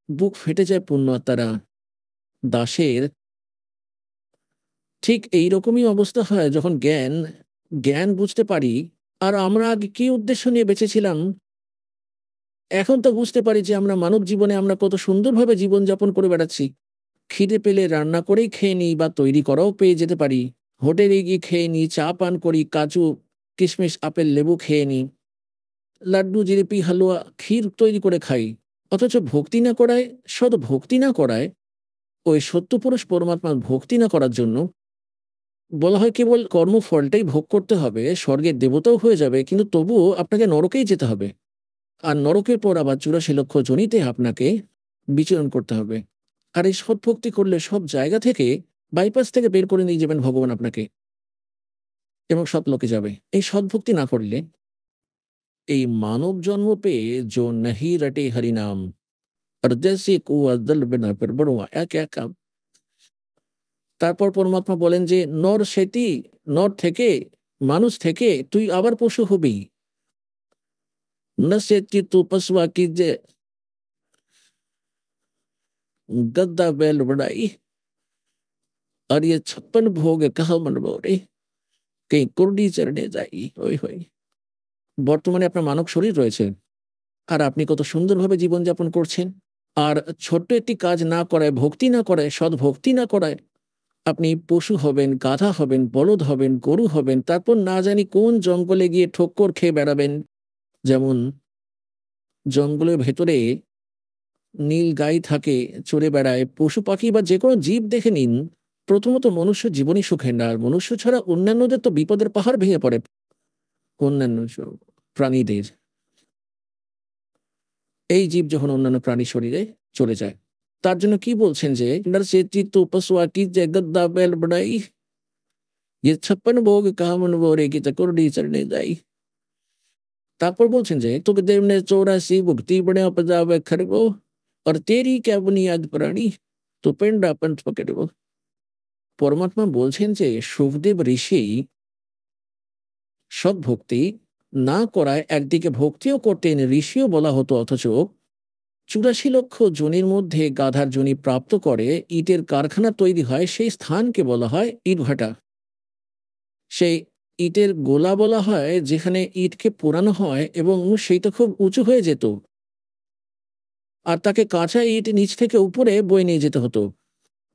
বুক ফেটে যায় পুণ্যাত্মারা দাসের ঠিক এইরকমই অবস্থা হয় যখন জ্ঞান বুঝতে পারি। আর আমরা আগে কি উদ্দেশ্য নিয়ে বেঁচেছিলাম, এখন তো বুঝতে পারি যে আমরা মানব জীবনে আমরা কত সুন্দরভাবে জীবনযাপন করে বেড়াচ্ছি। খিদে পেলে রান্না করেই খেয়ে নিই বা তৈরি করাও পেয়ে যেতে পারি। হোটেলে গিয়ে খেয়ে নিই, চা পান করি, কাজু, কিশমিশ, আপেল, লেবু খেয়ে নিই, লাড্ডু, জিলিপি, হালুয়া, ক্ষীর তৈরি করে খাই। অথচ ভক্তি না করায়, সদ ভক্তি না করায়, ওই সত্যপুরুষ পরমাত্মার ভক্তি না করার জন্য বলা হয় কেবল কর্মফলটাই ভোগ করতে হবে, স্বর্গের দেবতাও হয়ে যাবে, কিন্তু তবুও আপনাকে নরকেই যেতে হবে। আর নরকের পর আবার 84 লক্ষ জনিতে আপনাকে বিচরণ করতে হবে। আর এই সৎভক্তি করলে সব জায়গা থেকে বাইপাস থেকে বের করে নিয়ে যাবেন ভগবান আপনাকে, এবং সৎ লোকে যাবে। এই সৎভক্তি না করলে এই মানব জন্ম পেয়ে जो नहीं रटे हरि नाम और जैसे कुआ दल बिना पर बड़ुआ এক এক আম। তারপর পরমাত্মা বলেন যে নর সেটি, নর থেকে, মানুষ থেকে তুই আবার পশু হবি। न सेती तू पशुआ की जे गद्दा बैल बढ़ाई और ये 56 भोग कहा मन बोरे कहीं कुर्डी चढ़ने যাই। ওই হই বর্তমানে আপনার মানব শরীর রয়েছে, আর আপনি কত সুন্দরভাবে জীবনযাপন করছেন। আর ছোট্ট একটি কাজ না করায়, ভক্তি না করায়, সৎ ভক্তি না করায় আপনি পশু হবেন, গাধা হবেন, বলদ হবেন, গরু হবেন, তারপর না জানি কোন জঙ্গলে গিয়ে ঠোক্কর খেয়ে বেড়াবেন। যেমন জঙ্গলের ভেতরে নীল গাই থাকে, চড়ে বেড়ায়, পশু পাখি বা যে কোনো জীব দেখে নিন। প্রথমত মনুষ্য জীবনই সুখের না, আর মনুষ্য ছাড়া অন্যান্যদের তো বিপদের পাহাড় ভেঙে পড়ে অন্যান্য প্রাণীদের। এই জীব যখন অন্যান্য প্রাণীর শরীরে চলে যায়, তার জন্য কি বলছেন যে "नर से चित्त पशुआ की जगत दा बैल बढ़ाई, ये 56 भोग कहा मन बोरे की चकुर्डी चढ़ने जाई"। তারপর বলছেন যে তোকে देव ने 84 भुक्ति बड़े पजावे खरगो और तेरी क्या बुनियाद प्राणी तो पेंडा पंथ पकड़ो। পরমাত্মা বলছেন যে সুখদেব ঋষি সৎ ভক্তি না করায় একদিকে ভক্তিও করতেন, ঋষিও বলা হতো, অথচ 84 লক্ষ জনির মধ্যে গাধার জনি প্রাপ্ত করে ইটের কারখানা তৈরি হয়, সেই স্থানকে বলা হয় ইটভাটা। সেই ইটের গোলা বলা হয় যেখানে ইটকে পোড়ানো হয়, এবং সেইটা খুব উঁচু হয়ে যেত, আর তাকে কাঁচা ইট নিচ থেকে উপরে বয়ে নিয়ে যেতে হতো,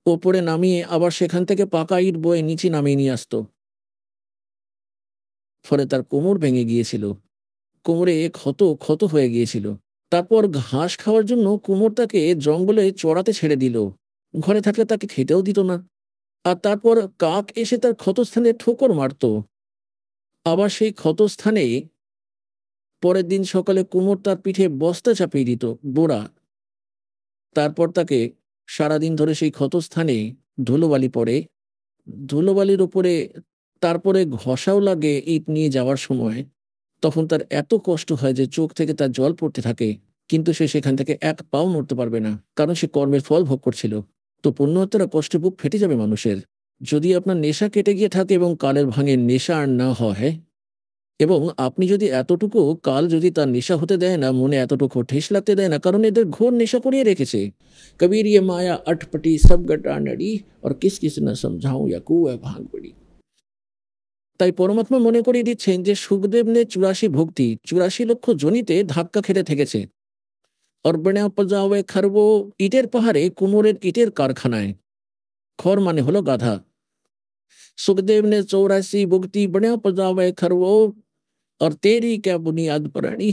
ওপরে নামিয়ে আবার সেখান থেকে পাকা ইট বয়ে নিচে নামিয়ে নিয়ে আসতো। ফলে তার কোমর ভেঙে গিয়েছিল, কোমরে ক্ষত ক্ষত হয়ে গিয়েছিল। তারপর ঘাস খাওয়ার জন্য কুমোর তাকে জঙ্গলে চড়াতে ছেড়ে দিল, ঘরে থাকলে তাকে খেতেও দিত না। আর তারপর কাক এসে তার ক্ষতস্থানে ঠোকর মারত, আবার সেই ক্ষতস্থানে পরের দিন সকালে কুমোর তার পিঠে বস্তা চাপিয়ে দিত, বোরা। তারপর তাকে সারাদিন ধরে সেই ক্ষতস্থানে ধুলোবালি পড়ে, ধুলোবালির উপরে তারপরে ঘষাও লাগে ইট নিয়ে যাওয়ার সময়। তখন তার এত কষ্ট হয় যে চোখ থেকে তার জল পড়তে থাকে, কিন্তু সে সেখান থেকে এক পাও নড়তে পারবে না, কারণ সে কর্মের ফল ভোগ করছিল। তো পুণ্যাত্মারা কষ্টে বুক ফেটে যাবে মানুষের। যদি আপনার নেশা কেটে গিয়ে থাকে এবং কালের ভাঙে নেশা আর না হয়, এবং আপনি যদি এতটুকু কাল যদি তার নেশা হতে দেয় না, মনে এতটুকু ঠেস লাগতে দেয় না, কারণ এদের ঘোর নেশা করিয়ে রেখেছে। কবির ये माया अटपटी सब गटा नड़ी और किस किस न समझाऊं या कुआ भांग पड़ी। তাই পরমাত্মা মনে করিয়ে দিচ্ছেন যে সুখদেব নে 84 ভক্তি 84 লক্ষ জনিতে ধাক্কা খেতে থেকেছে। অর্বণা পজাওয়ে খারবো, ইটের পাহাড়ে কুমোরের ইটের কারখানায়। খর মানে হলো গাধা। सुखदेव ने 84 भुक्ति बड़ा पजावे खरवो और तेरी क्या बुनियाद प्राणी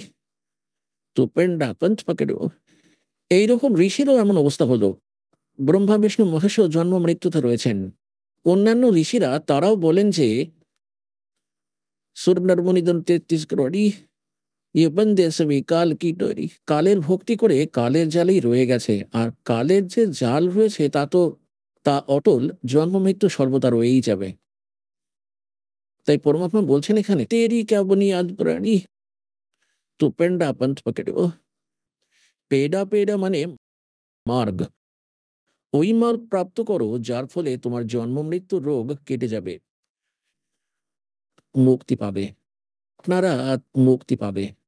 তো পেন্ডা পঞ্চ পকেটে। এইরকম ঋষিরও এমন অবস্থা হলো। ব্রহ্মা বিষ্ণু মহেশও জন্ম মৃত্যুতে রয়েছেন। অন্যান্য ঋষিরা তারাও বলেন যে সুর নরমুনিদন 33 করোড়ি ইয়ে বন্দে সবই কাল কি ডোরি। কালের ভক্তি করে কালের জালেই রয়ে গেছে, আর কালের যে জাল রয়েছে তা অটল, জন্ম মৃত্যু সর্বদা রয়েই যাবে। তাই পরমাত্মা বলছেন এখানে তেরি क्या बुनियाद प्राणी তো পেন্ডা পন্থ পকেটে। পেডা পেডা মানে মার্গ। ওই মার্গ প্রাপ্ত করো যার ফলে তোমার জন্ম মৃত্যুর রোগ কেটে যাবে, মুক্তি পাবে, আপনারা মুক্তি পাবে।